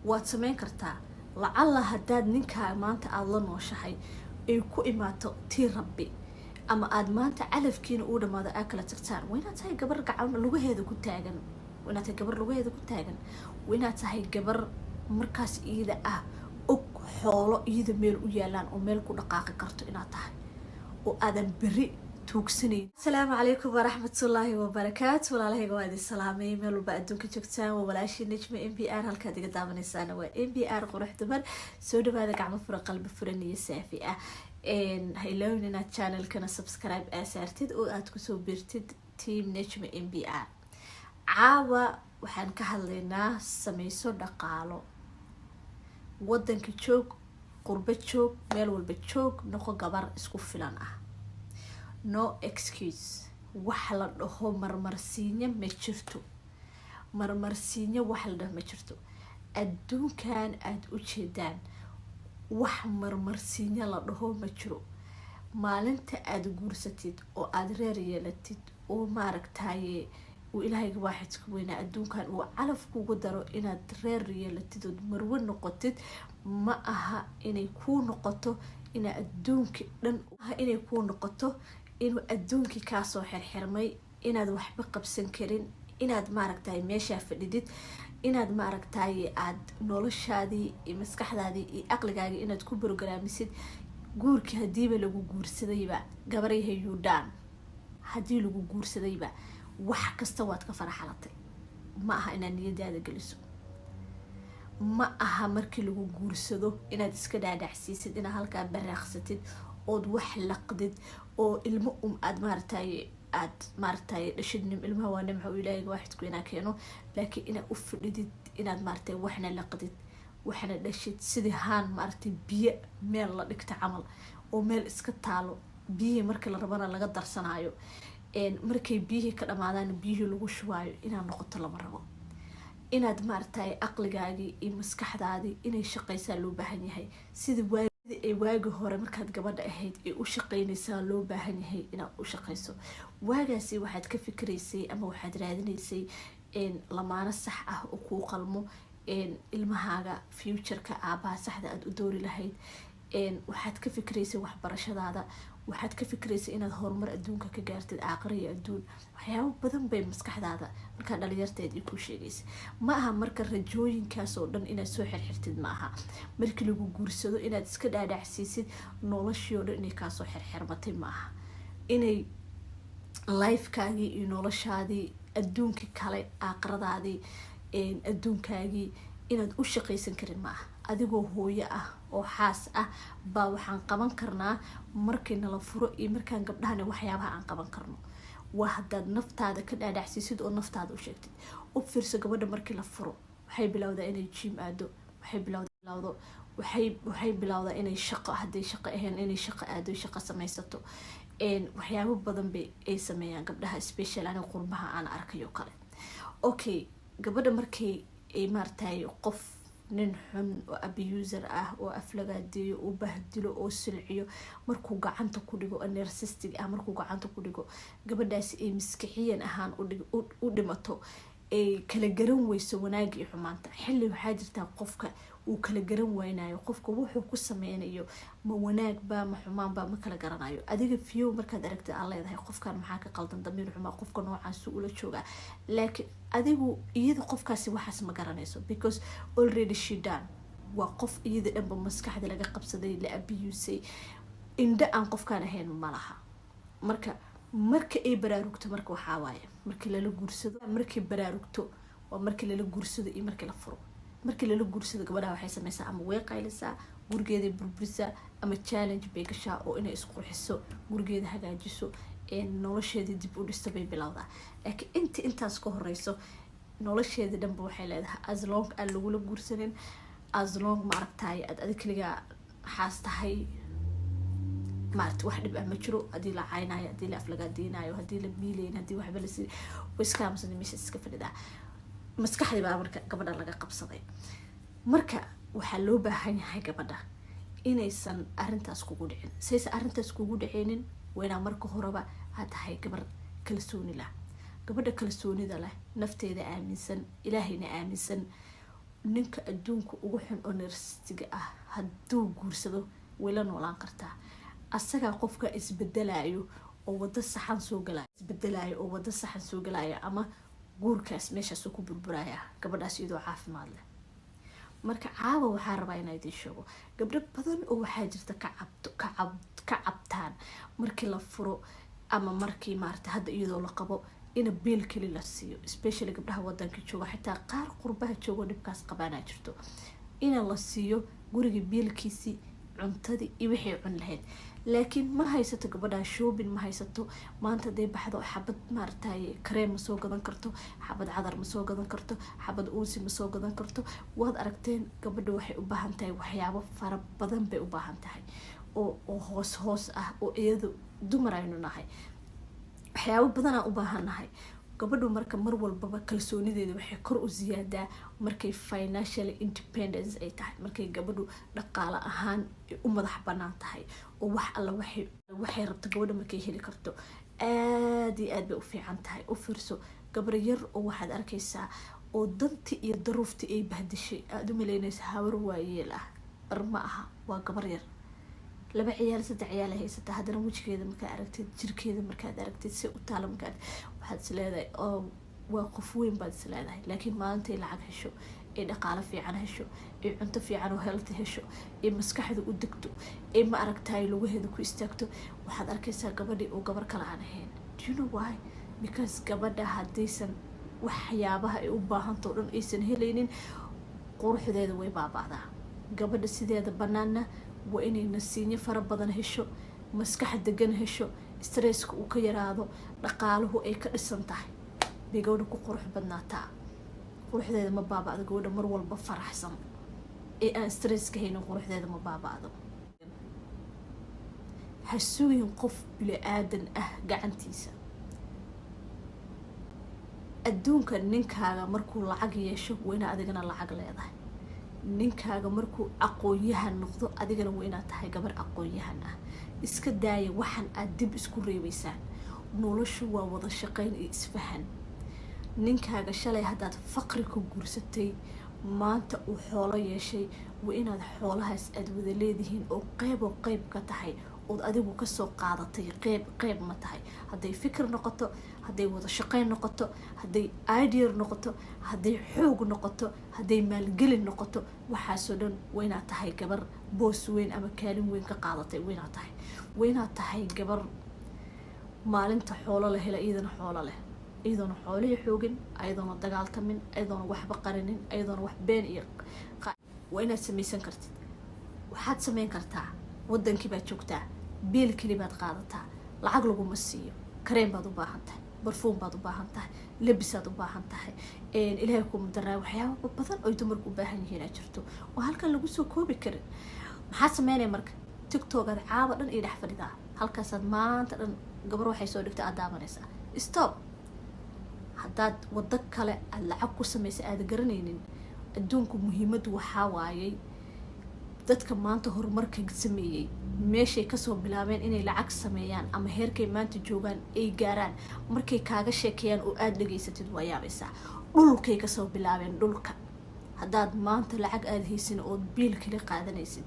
waad samayn kartaa lacalla haddaad ninkaa maanta aada la nooshahay ay ku imaato tii rabbi ama aad maanta calafkiina uu dhamaado aa kala tagtaan waa inaad tahay gabar gacan lugaheeda ku taagan waa inaad tahay gabar lugaheeda ku taagan waa inaad tahay gabar markaas iyada ah og xoolo iyada meel u yaalaan oo meel ku dhaqaaqi karto inaad tahay oo aadan berri tuugsanayn. Asalaamu calaykum waraxmatullaahi wabarakaatu. walaalahayga waa idin salaamay meel walba adduunka joogtaan. waa walaashii Najma MBR halkaad iga daawanaysaana waa MBR qurux dumar. soo dhawaada gacmo fura qalbi furan iyo saafi ah. ha ilaawin inaad channelkana subscribe aa saartid oo aad kusoo biirtid team Najma MBR. caawa waxaan ka hadlaynaa samayso dhaqaalo. wadanka joog, qurba joog, meel walba joog, noqo gabar isku filan ah. no excuse. wax la dhaho marmarsiinyo ma jirto. marmarsiinyo wax la dhaho ma jirto. adduunkan aada u jeedaan wax marmarsiinyo la dhaho ma jiro. maalinta aada guursatid oo aada reer yeelatid oo maaragtaye uu ilaahayga waaxidka weynaa adduunkan uu calaf kugu daro inaad reer yeelatid ood marwe noqotid ma aha inay kuu noqoto inaa adduunki dhan inay kuu noqoto inuu adduunkii kaasoo xirxirmay inaad waxba qabsan karin inaad maaragtaye meeshaa fadhidid inaad maaragtaye aada noloshaadii iyo maskaxdaadii iyo aqligaagii inaad ku brograamisid guurkii hadiiba lagu guursadayba gabaryahay yuudhaan haddii lagu guursadayba wax kasta waad ka faraxalatay. ma aha inaad niyadaada geliso. ma aha markii lagu guursado inaad iska dhaadhacsiisid inaad halkaa baraaqsatid ood wax laqdid oo ilmo aad maaragtaye dhashid ilmaha waa nimca uu ilaahay waaxidku inaa keeno laakiin inaad u fadhidid inaad maaragtaye waxna laqdid waxna dhashid sidii haan maaragtay biyo meel la dhigta camal oo meel iska taalo biyihii markii la rabana laga darsanaayo markay biyihii ka dhamaadaan biyihii lagu shubaayo inaad noqoto lama rabo. inaad maaragtaye aqligaagii iyo maskaxdaadii inay shaqaysaa loo baahan yahay sidii ay waagi hore markaad gabadha ahayd ay u shaqaynaysaa loo baahan yahay inaad u shaqayso. waagaasi waxaad ka fikiraysay ama waxaad raadinaysay lamaano sax ah oo kuu qalmo ilmahaaga futureka aabaha saxda aada u doori lahayd. waxaad ka fikiraysay waxbarashadaada, waxaad ka fikiraysay inaad horumar adduunka ka gaartid aakhira iyo adduun. waxyaabo badan bay maskaxdaada markaa dhalinyarteed ku sheegaysay. ma aha marka rajooyinkaas oo dhan inaad soo xirxirtid. ma aha markii lagu guursado inaad iska dhaadhacsiisid noloshii oo dhan inay kaasoo xirxirmatay. ma aha inay lifekaagii iyo noloshaadii adduunkii kale aakhiradaadii adduunkaagii inaad u shaqaysan karin. ma aha adigoo hooyo ah oo xaas ah baa waxaan qaban karnaa markii nala furo iyo markaan gabdhahana waxyaabaha aan qaban karno. waa haddaad naftaada ka dhaadhacsiisid oo naftaada u sheegtid. u fiirso gabadha markii la furo waxay bilowdaa inay jiim aado, waxay bilowdaa inay shaqo hadday shaqo ahayn inay shaqo aado, shaqo samaysato. waxyaabo badan bay ay sameeyaan gabdhaha special aniga qurbaha aan arkayo kale. okay gabadha markay ay maaragtaye qof nin xun oo abuser ah oo aflagaadeeyo oo bahdilo oo silciyo markuu gacanta ku dhigo narcissistic ah markuu gacanta ku dhigo gabadhaasi ay maskixiyan ahaan u dhimato ay kala garan weyso wanaagga iyo xumaanta. xilli waxaa jirtaa qofka uu kala garan waynayo qofka wuxuu ku sameynayo ma wanaag baa ma xumaan baa ma kala garanayo. adiga fiyow markaad aragtid aan leedahay qofkan maxaa ka qaldan damiir xumaa qofka noocaas ula joogaa laakiin adigu iyada qofkaasi waxaas ma garanayso because already she done. waa qof iyada dhanba maskaxda laga qabsaday la abusay indha aan qofkaan ahayn ma laha. marka ay baraarugto marka waxaa waaye markii lala guursado markii baraarugto waa markii lala guursado iyo markii la furo. markii lala guursado gabadha waxay samaysaa ama way qaylisaa gurigeeda burburisaa ama challenge bay gashaa oo inay isqurxiso gurigeeda hagaajiso nolosheeda dib u dhisto bay bilowdaa. laakiin intaas ka horeyso nolosheeda dhanba waxay leedahay as long aan lagula guursanin as long maaragtaye aad adig kaligaa xaas tahay maaragta wax dhib ah ma jiro. haddii la caynayo, haddii la aflagaadeynayo, haddii la miilayn, haddii waxba la sii iskaamsan meesha iska fadhidaa. maskaxdii baa marka gabadha laga qabsaday. marka waxaa loo baahan yahay gabadha inaysan arintaas kugu dhicin. saysan arintaas kugu dhicinin waa marka horeba aad tahay gabar kalsooni leh. gabadha kalsoonida leh nafteeda aaminsan ilaahayna aaminsan ninka adduunka ugu xun oo narsistiga ah hadduu guursado way la noolaan kartaa. asagaa qofka isbedelayo oo wada saxan soo galaya isbedelayo oo wada saxan soo galaya ama guurkaas meeshaas ku burburaya gabadhaas iyadoo caafimaad leh. marka caawa waxaa rabaa inaan idin sheego gabdho badan oo waxaa jirta ka cabtaan markii la furo ama markii maarta hadda iyadoo la qabo in biil kali la siiyo, especially gabdhaha wadanka jooga xitaa qaar qurbaha jooga dhibkaas qabaana jirto in la siiyo guriga biilkiisi cuntadii iyo wixii cun lahayd. laakiin ma haysato gabadha shopping ma haysato maanta day baxdo xabad maartay kareem ma soo gadan karto, xabad cadar ma soo gadan karto, xabad uusi ma soo gadan karto. waad aragteen gabadha waxay u baahan tahay waxyaabo fara badan bay u baahan tahay oo hoos ah oo iyadu dumar aynu nahay waxyaabo badan aan u baahanahay. gabadhu marka mar walbaba kalsoonideeda waxay kor u ziyaadaa markay financially independence ay tahay, markay gabadhu dhaqaale ahaan u madax banaan tahay oo wax alla waxay rabto gabadha markay heli karto aad iyo aad bay u fiican tahay. u fiirso gabar yar oo waxaad arkaysaa oo danti iyo daruufti ay bahdishay aad u maleynaysa hawar waayeel ah ma aha, waa gabar yar 2 ciyaal 3 ciyaal haysata haddana wajigeeda markaa aragtid jirkeeda markaad aragtid si u taalo markaad waxaad isleedahay oo waa qof weyn baad isleedahay. laakiin maalintii lacag hesho ee dhaqaale fiican hesho ee cunto fiican oo healthy hesho ee maskaxda u degto ee ma aragtay lugaheeda ku istaagto waxaad arkaysaa gabadhii oo gabar kale aan ahayn. Do you know why? because gabadha haddaysan waxyaabaha ay u baahanto dhan aysan helaynin quruxdeeda way baaba'daa. gabadha sideeda banaana waa inay nasiinyo fara badan hesho, maskax degan hesho, stresska uu ka yaraado, dhaqaaluhu ay ka dhisan tahay bay gabadha ku qurux badnaataa. quruxdeeda ma baaba'do gabadha mar walba faraxsan ee aan stresska haynin quruxdeeda ma baaba'do. ha sugin qof bili aadan ah gacantiisa. adduunka ninkaaga markuu lacag yeesho wayna adigana lacag leedahay. ninkaaga markuu aqoon-yahan noqdo adigana waa inaad tahay gabar aqoon-yahan ah. iska daaya waxan aad dib isku reebaysaan. noloshu waa wada shaqayn iyo isfahan. ninkaaga shalay haddaad faqri ku guursatay maanta uu xoolo yeeshay waa inaad xoolahaas aad wada leedihiin oo qayb ka tahay ood adigu kasoo qaadatay qayb ma tahay. hadday fikir noqoto, hadday wada shaqayn noqoto, hadday idea noqoto, hadday xoog noqoto, hadday maalgelin noqoto, waxaasoo dhan waa inaad tahay gabar boos weyn ama kaalin weyn ka qaadatay. waa inaad tahay gabar maalinta xoolo la hela iyadana xoolo leh, iyadoona xoolihii xoogin, ayadoona dagaaltamin, ayadoona waxba qarinin, ayadoona wax been iyo waa inaad samaysan kartid. waxaad samayn kartaa wadankii baad joogtaa, biil keli baad qaadataa, lacag laguma siiyo, kareem baad u baahan tahay, barfuum baad u baahan tahay, labisaad u baahan tahay, ilaahay kuma daraa waxyaabo badan oo dumarku u baahan yihiin aad jirto oo halkan lagu soo koobi karin. maxaad sameynay marka? tiktokaad caaba dhan iyo dhex fadhidaa, halkaasaad maanta dhan gabar waxay soo dhigta aad daawanaysaa. stop. haddaad wado kale aad lacag ku samaysa aad garanaynin, adduunku muhiimadu waxaa waayay dadka maanta horumarka sameeyay meeshay kasoo bilaabeen inay lacag sameeyaan ama heerkay maanta joogaan ay gaaraan markay kaaga sheekeeyaan oo aad dhageysatid waa yaabaysaa. dhulkay kasoo bilaabeen dhulka. haddaad maanta lacag aad haysin ood biil kala qaadanaysid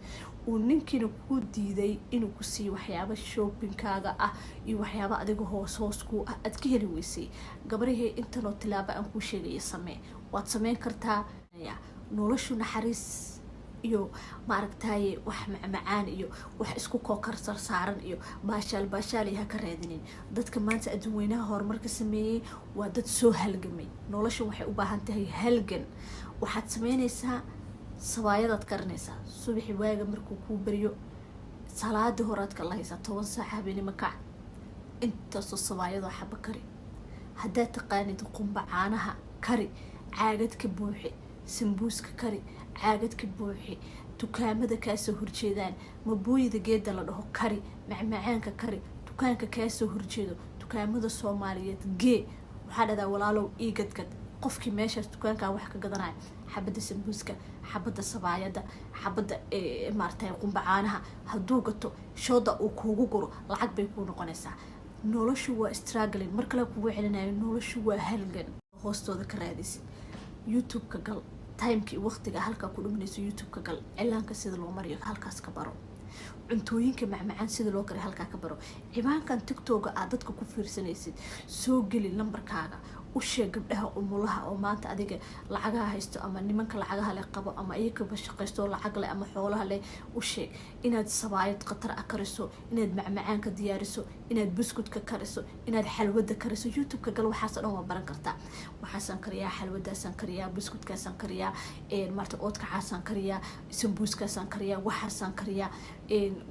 uu ninkiina ku diiday inuu ku siiyo waxyaabo shoppingkaaga ah iyo waxyaabo adiga hoos ku ah aad ka heli weysay, gabarihii intanoo tilaabo aan kuu sheegaya samee. waad sameyn kartaa. noloshu naxariis iyo maaragtay wax macmacaan iyo wax isku kookarsar saaran iyo baashaal ha ka raadinin. dadka maanta adduun weynaha horumarka sameeyay waa dad soo halgamay. nolosha waxay u baahan tahay halgan. waxaad sameynaysaa sawaayadaad karinaysaa subaxi waaga markuu kuu bariyo salaada horaad ka lahaysaa 10 saac habeenimo kac intaasoo sawaayadoo xaba kari. haddaad taqaanid qumba caanaha kari, caagad ka buuxi, sambuuska kari, caagad ka buuxi, dukaamada kaasoo horjeedaan mabooyida geeda la dhaho kari, macmacaanka kari, dukaanka kaasoo horjeedo dukaamada Soomaaliyeed gee. waxaa dhadaa walaalow ii gadgad qofkii meeshaas dukaankaa wax ka gadanaya xabada sambuuska, xabada sabaayada, xabada maartay qumba caanaha hadduu gato shooda uu kuugu guro lacag bay kuu noqonaysaa. noloshu waa struggling. mar kale kugu celinayo noloshu waa halgan. hoostooda ka raadisid youtube-ka gal timekii waqtiga halkaa ku dhuminayso youtube-ka gal cilaanka sida loo mariyo halkaas ka baro cuntooyinka macmacaan sida loo kariyo halkaa ka baro cibaankan tiktoka aad dadka ku fiirsanaysid soo geli lambarkaaga u sheeg gabdhaha umulaha oo maanta adiga lacagaha haysto ama nimanka lacagaha leh qabo ama iyagaba shaqaysto lacag leh ama xoolaha leh u sheeg inaad sabaayad qatar ah kariso inaad macmacaanka diyaariso inaad buskudka kariso inaad xalwada kariso youtube-ka gal waxaas dhan waa baran kartaa waxaasaan kariyaa xalwadaasaan kariyaa buskudkaasaan kariyaa maarta oodkacaasaan kariyaa sambuuskaasaan kariyaa waxaasaan kariyaa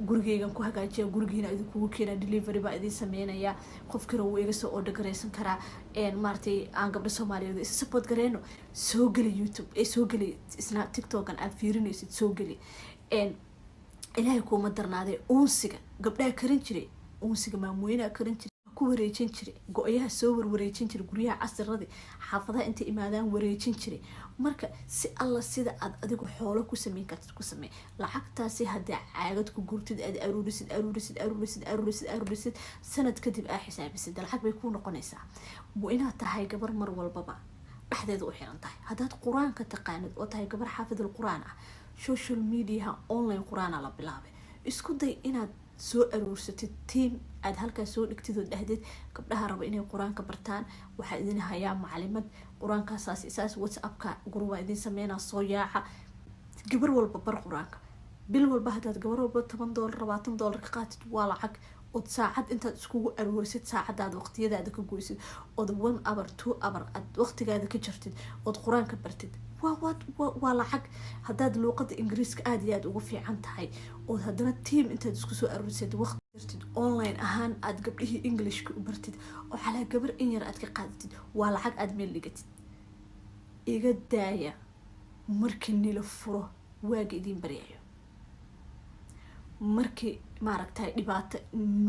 gurigeygan ku hagaajiya gurigiina idinkugu keena delivery baa idin sameynaya qofkina wuu iga soo order garaysan karaa maartay aan gabdho Soomaaliyeed is support gareeno soo gali youtube soo gali isna tiktokan aad fiirinaysid soo gali ilaahay kuma darnaaday uunsiga gabdhaha karin jiray uunsiga maamooyinaa karin jiray ku wareejin jiray go-ayaha soo wareejin jiray guryaha casirradii xaafadaha inta imaadaan wareejin jiray marka si alla sida aad adigu xoolo ku sameyn kartid ku samee lacagtaasi haddii caagad ku gurtid aad aruurisid sanad kadib aa xisaabisid lacag bay ku noqonaysaa waa inaad tahay gabar mar walbaba dhexdeeda u xiran tahay haddaad qur-aanka taqaanid oo tahay gabar xaafidul qur-aan ah social mediaha online qur-aana la bilaabay isku day inaad soo aruursatid team aad halkaas soo dhigtid oo dhahdid gabdhaha raba inay qur-aanka bartaan waxaa idin hayaa macalimad qur-aankaasaas isaas whatsappka guruba idin sameynaa soo yaaca gabar walba bar qur-aanka bil walba haddaad gabar walba $10 $20 ka qaatid waa lacag ood saacad intaad iskugu aruurisid saacadaada waqtiyadaada ka goysid ood 1 hour 2 hour aad waqtigaada ka jartid ood qur-aanka bartid waa lacag haddaad luuqada ingiriiska aad iyo aad ugu fiican tahay ood haddana team intaad isku soo aruurisid waqti jartid online ahaan aad gabdhihii englishka u bartid oo calaa gabar in yar aad ka qaadatid waa lacag aad meel dhigatid iga daaya markii nila furo waaga idiin baryayo markii maaragtay dhibaato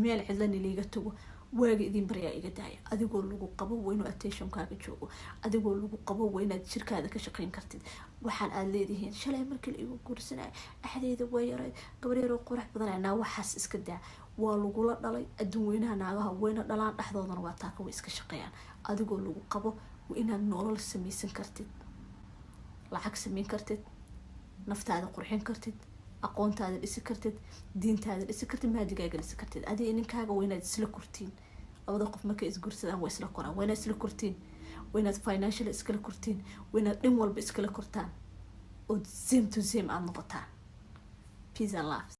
meel cidla niliga tago waaga idin baryaa iga daaya adigoo lagu qabo weyno attentionkaaga joogo adigoo lagu qabo weynaad jirkaada ka shaqayn kartid waxaan aad leedihiin shalay markii la igu guursanay axdeeda waa yaray gabar yaroo qurux badan naa waxaas iska daa waa lagula dhalay adduun weynaha naagaha weyna dhalaan dhexdoodana waa taaka way iska shaqeeyaan adigoo lagu qabo waa inaad nolol samaysan kartid lacag samayn kartid naftaada qurxin kartid aqoontaada dhisi kartid diintaada dhisi kartid maadigaaga dhisi kartid adiga ninkaaga waa inaad isla kurtiin labada qof markay isguursadaan waa isla koraan waa inaad isla kurtiin waa inaad financial iskala kurtiin waa inaad dhin walba iskala kortaan oo same to same aad noqotaan peace and love